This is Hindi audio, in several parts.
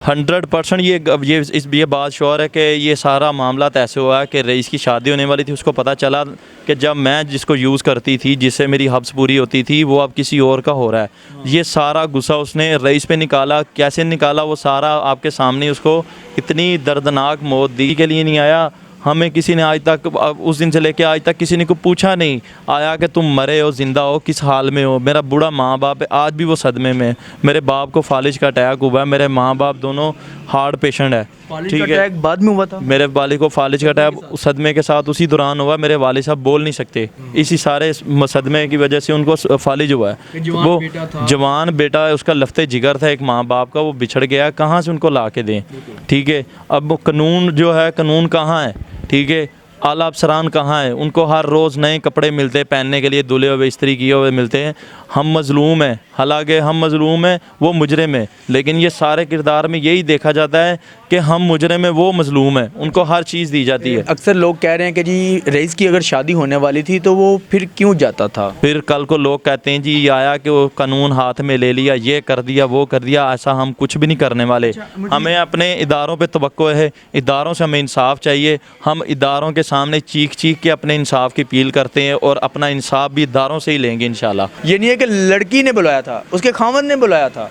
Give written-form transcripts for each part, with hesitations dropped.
100% ये बात श्योर है कि ये सारा मामला ऐसे हुआ है कि रईस की शादी होने वाली थी। उसको पता चला कि जब मैं जिसको यूज़ करती थी, जिससे मेरी हब्स पूरी होती थी, वो अब किसी और का हो रहा है। ये सारा गुस्सा उसने रईस पे निकाला। कैसे निकाला वो सारा आपके सामने। उसको इतनी दर्दनाक मौत दी के लिए नहीं आया। हमें किसी ने आज तक, उस दिन से लेके आज तक किसी ने को पूछा नहीं आया कि तुम मरे हो, ज़िंदा हो, किस हाल में हो। मेरा बूढ़ा माँ बाप है, आज भी वो सदमे में। मेरे बाप को फालिज का अटैक हुआ है। मेरे माँ बाप दोनों हार्ट पेशेंट है। ठीक है, अटैक बाद में हुआ था। मेरे वालिद को फालिज का अटैक सदमे के साथ उसी दौरान हुआ। मेरे वालिद साहब बोल नहीं सकते, इसी सारे सदमे की वजह से उनको फालिज हुआ है। वो जवान बेटा है, उसका लफ्ते जिगर था एक माँ बाप का, वो बिछड़ गया। कहाँ से उनको ला के दें। ठीक है, अब कानून जो है, कानून कहाँ है। ठीक है, आला अफसरान कहाँ है। उनको हर रोज़ नए कपड़े मिलते हैं पहनने के लिए, धुले हुए इस्त्री किए हुए मिलते हैं। हम मज़लूम हैं, हालांकि हम मज़लूम हैं, वो मुजरिम है। लेकिन ये सारे किरदार में यही देखा जाता है कि हम मुजरिम हैं, वो मज़लूम है। उनको हर चीज़ दी जाती है। अक्सर लोग कह रहे हैं कि जी रईस की अगर शादी होने वाली थी तो वो फिर क्यों जाता था। फिर कल को लोग कहते हैं जी ये आया कि वो कानून हाथ में ले लिया, ये कर दिया, वो कर दिया। ऐसा हम कुछ भी नहीं करने वाले। हमें अपने इदारों पे तवक्को है, इदारों से हमें इंसाफ चाहिए। हम इदारों के सामने चीख चीख के अपने इंसाफ की अपील करते हैं और अपना इंसाफ भी इदारों से ही लेंगे इंशाल्लाह। ये नहीं है कि लड़की ने बुलाया था, उसके खामद ने बुलाया था,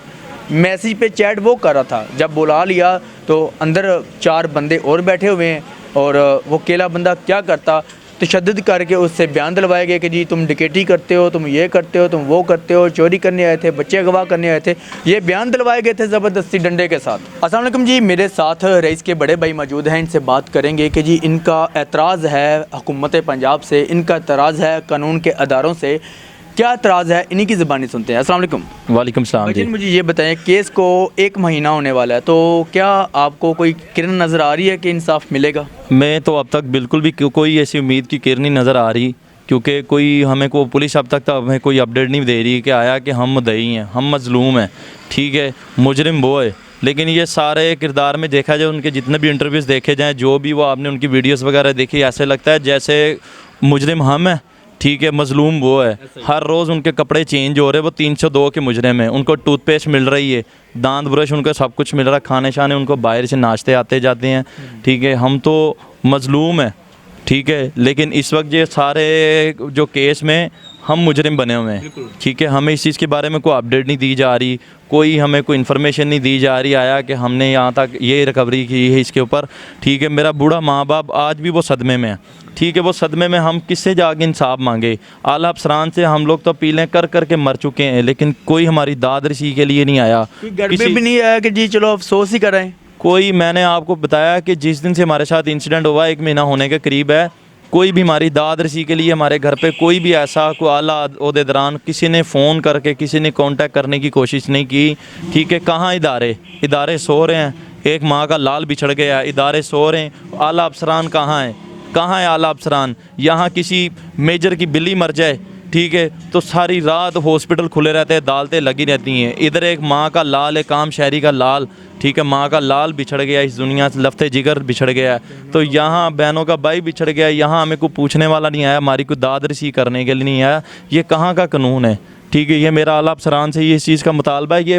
मैसेज पे चैट वो कर रहा था। जब बुला लिया तो अंदर 4 बंदे और बैठे हुए हैं और वो अकेला बंदा क्या करता, तशद्दुद करके उससे बयान दिलवाए गए कि जी तुम डिकेटी करते हो, तुम ये करते हो, तुम वो करते हो, चोरी करने आए थे, बच्चे अगवा करने आए थे। ये बयान दिलवाए गए थे ज़बरदस्ती डंडे के साथ। अस्सलाम वालेकुम जी, मेरे साथ रईस के बड़े भाई मौजूद हैं। इनसे बात करेंगे कि जी इनका एतराज़ है हुकूमत पंजाब से, इनका एतराज़ है कानून के अदारों से। क्या एतराज़ है, इन्हीं की ज़बानी सुनते हैं। अस्सलाम वालेकुम। वालेकुम सलाम जी। लेकिन मुझे ये बताएं, केस को 1 महीना होने वाला है, तो क्या आपको कोई किरण नज़र आ रही है कि इंसाफ मिलेगा। मैं तो अब तक बिल्कुल भी कोई ऐसी उम्मीद की किरण नहीं नज़र आ रही, क्योंकि कोई हमें को पुलिस अब तक तो हमें कोई अपडेट नहीं दे रही कि आया कि हम मुद्दई हैं, हम मज़लूम हैं। ठीक है, मुजरिम वो है। लेकिन ये सारे किरदार में देखा जाए, उनके जितने भी इंटरव्यूज़ देखे जाएँ, जो भी वो आपने उनकी वीडियोस वगैरह देखी, ऐसे लगता है जैसे मुजरिम हम हैं। ठीक है, मज़लूम वो है। हर रोज़ उनके कपड़े चेंज हो रहे हैं। वो 302 के मुजरिम हैं। उनको टूथपेस्ट मिल रही है, दांत ब्रश, उनको सब कुछ मिल रहा है। खाने शाने उनको बाहर से नाश्ते आते जाते हैं। ठीक है, हम तो मज़लूम हैं। ठीक है, लेकिन इस वक्त ये सारे जो केस में हम मुजरिम बने हुए हैं। ठीक है, हमें इस चीज़ के बारे में कोई अपडेट नहीं दी जा रही, कोई हमें कोई इन्फॉर्मेशन नहीं दी जा रही आया कि हमने यहाँ तक ये रिकवरी की है इसके ऊपर। ठीक है, मेरा बूढ़ा माँ बाप आज भी वो सदमे में है। ठीक है, वो सदमे में हम किससे जाके इंसाफ मांगे। आला अफसरान से हम लोग तो अपीलें कर कर के मर चुके हैं, लेकिन कोई हमारी दाद रसी के लिए नहीं आया। घर पे भी नहीं आया कि जी चलो अफसोस ही करें कोई। मैंने आपको बताया कि जिस दिन से हमारे साथ इंसिडेंट हुआ 1 महीना होने के करीब है, कोई भी हमारी दाद रसी के लिए हमारे घर पे कोई भी ऐसा कोई आला ओहदेदारान किसी ने फ़ोन करके किसी ने कांटेक्ट करने की कोशिश नहीं की। ठीक है, कहाँ इदारे सो रहे हैं। एक माँ का लाल बिछड़ गया, इदारे सो रहे हैं। आला अफसरान कहाँ है आला अफसरान। यहाँ किसी मेजर की बिल्ली मर जाए, ठीक है, तो सारी रात हॉस्पिटल खुले रहते हैं, अदालतें लगी रहती हैं। इधर एक माँ का लाल, एक आम शहरी का लाल। ठीक है, माँ का लाल बिछड़ गया, इस दुनिया से लफ्ते जिगर बिछड़ गया। तो यहाँ बहनों का भाई बिछड़ गया। यहाँ हमें कोई पूछने वाला नहीं आया, हमारी कोई दाद रसी करने के लिए नहीं आया। ये कहाँ का कानून है। ठीक है, ये मेरा आला अफसरान से ये इस चीज़ का मुतालबा है।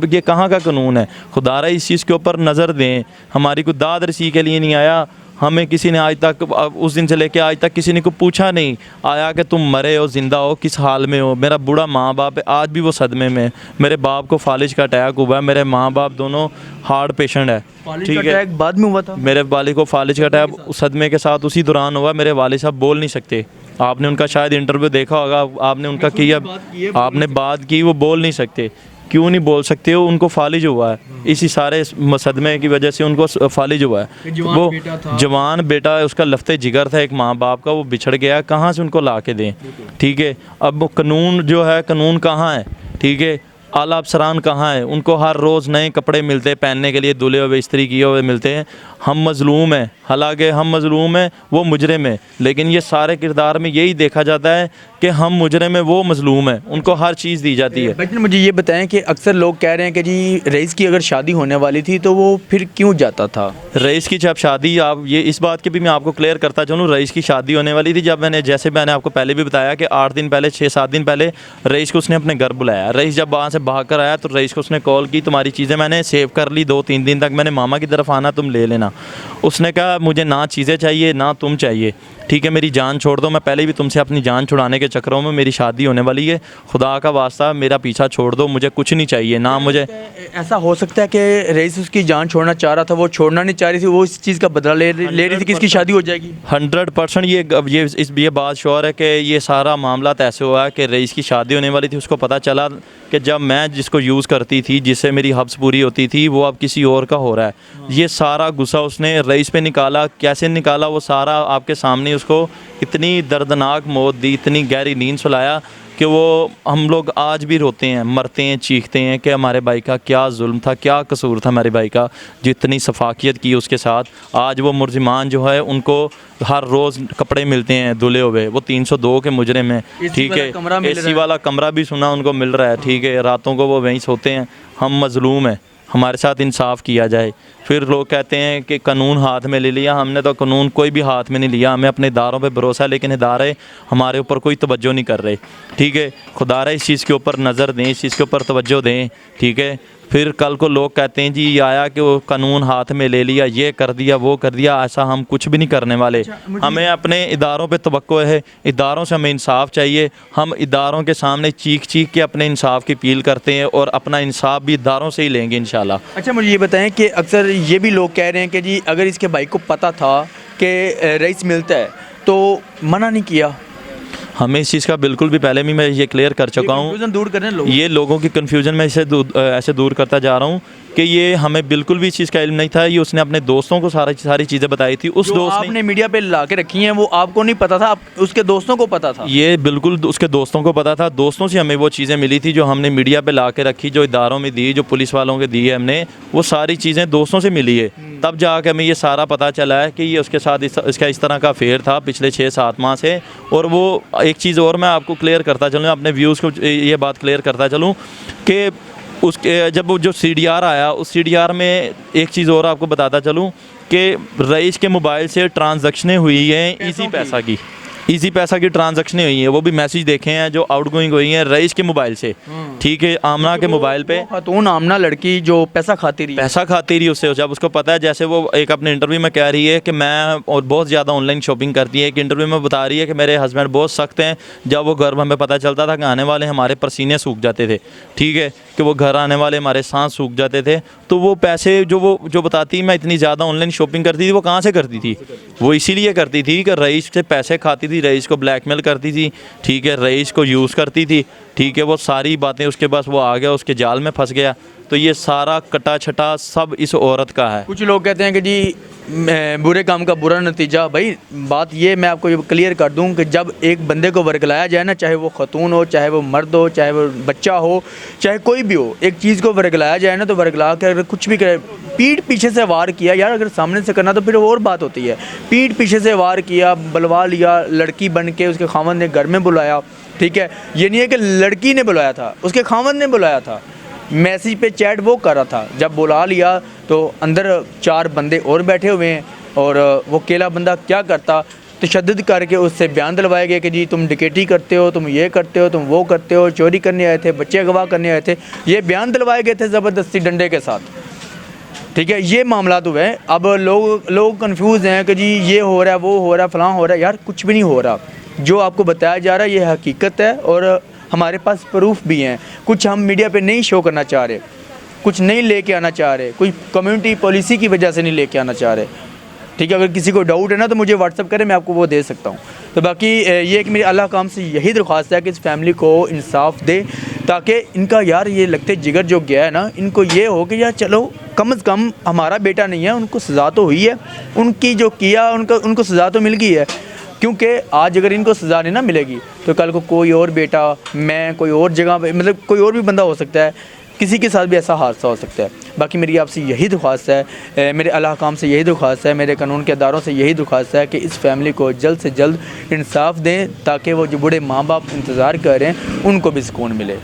ये कहाँ का कानून है। खुदारा इस चीज़ के ऊपर नज़र दें। हमारी कोई दाद रसी के लिए नहीं आया। हमें किसी ने आज तक, उस दिन से लेके आज तक किसी ने को पूछा नहीं आया कि तुम मरे हो, ज़िंदा हो, किस हाल में हो। मेरा बूढ़ा माँ बाप है, आज भी वो सदमे में। मेरे बाप को फालिज का अटैक हुआ है। मेरे माँ बाप दोनों हार्ट पेशेंट है। ठीक है, अटैक बाद में हुआ था। मेरे वालिद को फालिज का अटैक सदमे के साथ उसी दौरान हुआ। मेरे वालिद साहब बोल नहीं सकते। आपने उनका शायद इंटरव्यू देखा होगा, आपने उनका किया, आपने बात की, वो बोल नहीं सकते। क्यों नहीं बोल सकते हो, उनको फालिज हुआ है। इसी सारे सदमे की वजह से उनको फालिज हुआ है। वो जवान बेटा है, उसका लफ्ते जिगर था एक माँ बाप का, वो बिछड़ गया। कहाँ से उनको ला के दें। ठीक है, अब कानून जो है, कानून कहाँ है। ठीक है, आला अफसरान कहाँ है। उनको हर रोज़ नए कपड़े मिलते हैं पहनने के लिए, धुले हुए इस्त्री किए हुए मिलते हैं। हम मज़लूम हैं, हालांकि हम मज़लूम हैं, वो मुजरिम है। लेकिन ये सारे किरदार में यही देखा जाता है कि हम मुजरिम हैं, वो मजलूम है, उनको हर चीज़ दी जाती है। बट मुझे ये बताएं कि अक्सर लोग कह रहे हैं कि जी रईस की अगर शादी होने वाली थी तो वो फिर क्यों जाता था? रईस की जब शादी, आप ये इस बात की भी मैं आपको क्लियर करता चलूँ, रईस की शादी होने वाली थी जब जैसे मैंने आपको पहले भी बताया कि 8 दिन पहले, 6-7 दिन पहले रईस को उसने अपने घर बुलाया। रईस जब वहाँ से भाग कर आया तो रईस को उसने कॉल की, तुम्हारी चीज़ें मैंने सेव कर ली, 2-3 दिन तक मैंने मामा की तरफ आना, तुम ले लेना। उसने कहा मुझे ना चीज़ें चाहिए ना तुम चाहिए, ठीक है मेरी जान छोड़ दो, मैं पहले भी तुमसे अपनी जान छुड़ाने के चक्करों में, मेरी शादी होने वाली है, खुदा का वास्ता मेरा पीछा छोड़ दो, मुझे कुछ नहीं चाहिए ना मुझे। ऐसा हो सकता है कि रईस उसकी जान छोड़ना चाह रहा था, वो छोड़ना नहीं चाह रही थी, वो इस चीज़ का बदला ले रही थी कि इसकी शादी हो जाएगी? 100% ये बात श्योर है कि ये सारा मामला ऐसे हुआ है कि रईस की शादी होने वाली थी। उसको पता चला कि जब मैं जिसको यूज़ करती थी, जिससे मेरी हब्स पूरी होती थी, वो अब किसी और का हो रहा है। ये सारा गुस्सा उसने रईस पे निकाला। कैसे निकाला वो सारा आपके सामने, उसको इतनी दर्दनाक मौत दी, इतनी गहरी नींद सुलाया कि वो हम लोग आज भी रोते हैं, मरते हैं, चीखते हैं कि हमारे भाई का क्या जुल्म था, क्या कसूर था हमारे भाई का, जितनी सफाकियत की उसके साथ। आज वो मुलजिमान जो है उनको हर रोज़ कपड़े मिलते हैं धुले हुए, वो 302 के मुजरिम हैं, ठीक है, AC वाला कमरा भी सुना उनको मिल रहा है, ठीक है, रातों को वो वहीं सोते हैं। हम मजलूम हैं, हमारे साथ इंसाफ किया जाए। फिर लोग कहते हैं कि कानून हाथ में ले लिया, हमने तो कानून कोई भी हाथ में नहीं लिया, हमें अपने इदारों पे भरोसा है, लेकिन इदारे हमारे ऊपर कोई तवज्जो नहीं कर रहे, ठीक है। खुदारा इस चीज़ के ऊपर नज़र दें, इस चीज़ के ऊपर तवज्जो दें, ठीक है। फिर कल को लोग कहते हैं जी ये आया कि वो कानून हाथ में ले लिया, ये कर दिया, वो कर दिया, ऐसा हम कुछ भी नहीं करने वाले। हमें अपने इदारों पे तवक्को है, इदारों से हमें इंसाफ चाहिए। हम इदारों के सामने चीख चीख के अपने इंसाफ की अपील करते हैं और अपना इंसाफ भी इदारों से ही लेंगे इंशाल्लाह। अच्छा, मुझे ये बताएं कि अक्सर ये भी लोग कह रहे हैं कि जी अगर इसके भाई को पता था कि रईस मिलता है तो मना नहीं किया। हमें इस चीज़ का बिल्कुल भी, पहले भी मैं ये क्लियर कर चुका हूँ, दूर करें लोग, ये लोगों की कन्फ्यूजन में ऐसे दूर करता जा रहा हूँ कि ये हमें बिल्कुल भी इस चीज़ का इल्म नहीं था। ये उसने अपने दोस्तों को सारी चीज़ें बताई थी। उस दोस्त ने आपने मीडिया पे ला के रखी हैं वो आपको नहीं पता था, आप उसके दोस्तों को पता था? ये बिल्कुल उसके दोस्तों को पता था। दोस्तों से हमें वो चीज़ें मिली थी जो हमने मीडिया पे ला के रखी, जो इदारों में दी, जो पुलिस वालों के दी है हमने, वो सारी चीज़ें दोस्तों से मिली है। तब जाके हमें ये सारा पता चला है कि ये उसके साथ इसका इस तरह का अफेयर था पिछले 6-7 माह से। और वो एक चीज़ और मैं आपको क्लियर करता चलूँ, अपने व्यूज़ को ये बात क्लियर करता चलूँ कि उसके जब वो जो CDR आया, उस CDR में एक चीज़ और आपको बताता चलूँ कि रईस के मोबाइल से ट्रांजैक्शनें हुई हैं ईजी पैसा की ट्रांजैक्शनें हुई हैं। वो भी मैसेज देखे हैं जो आउटगोइंग हुई हैं रईस के मोबाइल से, ठीक है, आमना के मोबाइल पे। खातून आमना लड़की जो पैसा खाती रही उससे, जब उसको पता है, जैसे वो एक अपने इंटरव्यू में कह रही है कि मैं और बहुत ज़्यादा ऑनलाइन शॉपिंग करती है, एक इंटरव्यू में बता रही है कि मेरे हस्बैंड बहुत सख्त हैं, जब वो घर हमें पता चलता था कि आने वाले हमारे पसीने सूख जाते थे, ठीक है, कि वो घर आने वाले हमारे सांस सूख जाते थे। तो वो पैसे जो बताती मैं इतनी ज़्यादा ऑनलाइन शॉपिंग करती थी, वो कहाँ से करती थी? वो इसीलिए करती थी कि रईस से पैसे खाती थी, रईस को ब्लैकमेल करती थी, ठीक है, रईस को यूज़ करती थी, ठीक है। वो सारी बातें उसके पास, वो आ गया, उसके जाल में फंस गया। तो ये सारा कटा छटा सब इस औरत का है। कुछ लोग कहते हैं कि जी बुरे काम का बुरा नतीजा। भाई बात ये मैं आपको ये क्लियर कर दूं कि जब एक बंदे को वर्गलाया जाए ना, चाहे वो खतून हो, चाहे वो मर्द हो, चाहे वो बच्चा हो, चाहे कोई भी हो, एक चीज़ को वर्गलाया जाए ना, तो वर्गला कर अगर कुछ भी करे, पीठ पीछे से वार किया यार, अगर सामने से करना तो फिर और बात होती है। पीठ पीछे से वार किया, बुलवा लिया, लड़की बन के उसके खामन ने घर में बुलाया, ठीक है। ये नहीं है कि लड़की ने बुलाया था, उसके खामन ने बुलाया था, मैसेज पे चैट वो कर रहा था। जब बुला लिया तो अंदर 4 बंदे और बैठे हुए हैं और वो अकेला बंदा क्या करता, तशद्दुद करके उससे बयान दिलवाए गए कि जी तुम डकैती करते हो, तुम ये करते हो, तुम वो करते हो, चोरी करने आए थे, बच्चे अगवा करने आए थे। ये बयान दिलवाए गए थे ज़बरदस्ती डंडे के साथ, ठीक है। ये मामला तो है। अब लोग कंफ्यूज हैं कि जी ये हो रहा है, वो हो रहा है, फलां हो रहा है। यार कुछ भी नहीं हो रहा, जो आपको बताया जा रहा है ये हकीकत है और हमारे पास प्रूफ भी हैं। कुछ हम मीडिया पे नहीं शो करना चाह रहे, कुछ नहीं लेके आना चाह रहे, कोई कम्युनिटी पॉलिसी की वजह से नहीं लेके आना चाह रहे, ठीक है। अगर किसी को डाउट है ना तो मुझे व्हाट्सअप करें, मैं आपको वो दे सकता हूँ। तो बाकी ये एक मेरी अल्लाह काम से यही दरख्वास्त है कि इस फैमिली को इंसाफ दे, ताकि इनका यार ये लगते जिगर जो गया है ना, इनको ये हो कि यार चलो कम से कम हमारा बेटा नहीं है, उनको सज़ा तो हुई है, उनकी जो किया उनको सज़ा तो मिल गई है। क्योंकि आज अगर इनको सज़ा नहीं ना मिलेगी तो कल को कोई और बेटा, मैं कोई और जगह पे, मतलब कोई और भी बंदा हो सकता है किसी के साथ भी ऐसा हादसा हो सकता है। बाकी मेरी आपसे यही दुख्वास्त है, मेरे अल्लाह काम से यही दुख्वास्त है, मेरे कानून के अदारों से यही दुख्वास्त है कि इस फैमिली को जल्द से जल्द इंसाफ दें ताकि वो जो बूढ़े माँ बाप इंतज़ार कर रहे हैं उनको भी सुकून मिले।